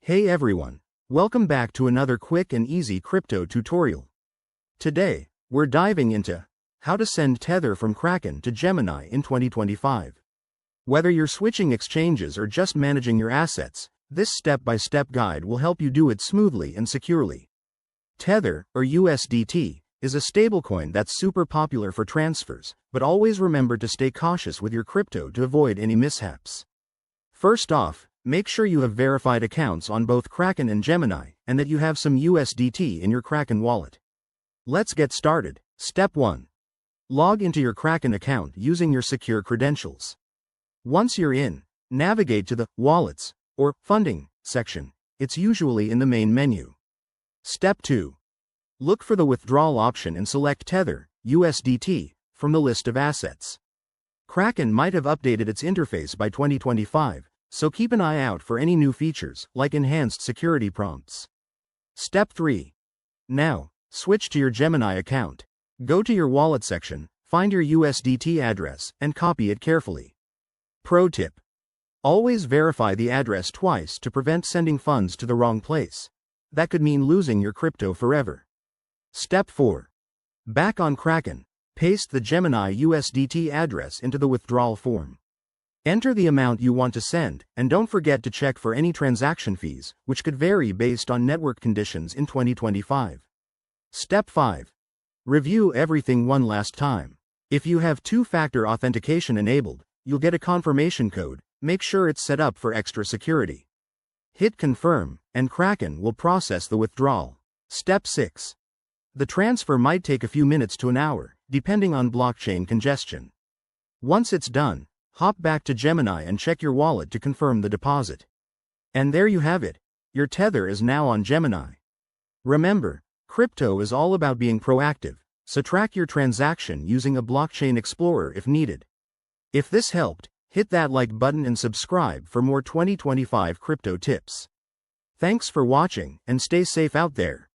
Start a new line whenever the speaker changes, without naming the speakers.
Hey everyone, welcome back to another quick and easy crypto tutorial. Today, we're diving into how to send Tether from Kraken to Gemini in 2025. Whether you're switching exchanges or just managing your assets, this step-by-step guide will help you do it smoothly and securely. Tether, or USDT, is a stablecoin that's super popular for transfers, but always remember to stay cautious with your crypto to avoid any mishaps. First off, make sure you have verified accounts on both Kraken and Gemini, and that you have some USDT in your Kraken wallet. Let's get started. Step 1. Log into your Kraken account using your secure credentials. Once you're in, navigate to the Wallets, or Funding, section. It's usually in the main menu. Step 2. Look for the Withdrawal option and select Tether, USDT, from the list of assets. Kraken might have updated its interface by 2025, so keep an eye out for any new features, like enhanced security prompts. Step 3. Now, switch to your Gemini account. Go to your wallet section, find your USDT address, and copy it carefully. Pro tip: always verify the address twice to prevent sending funds to the wrong place. That could mean losing your crypto forever. Step 4. Back on Kraken, paste the Gemini USDT address into the withdrawal form. Enter the amount you want to send, and don't forget to check for any transaction fees, which could vary based on network conditions in 2025. Step 5. Review everything one last time. If you have two-factor authentication enabled, you'll get a confirmation code. Make sure it's set up for extra security. Hit confirm, and Kraken will process the withdrawal. Step 6. The transfer might take a few minutes to an hour, depending on blockchain congestion. Once it's done, hop back to Gemini and check your wallet to confirm the deposit. And there you have it. Your Tether is now on Gemini. Remember, crypto is all about being proactive, so track your transaction using a blockchain explorer if needed. If this helped, hit that like button and subscribe for more 2025 crypto tips. Thanks for watching, and stay safe out there.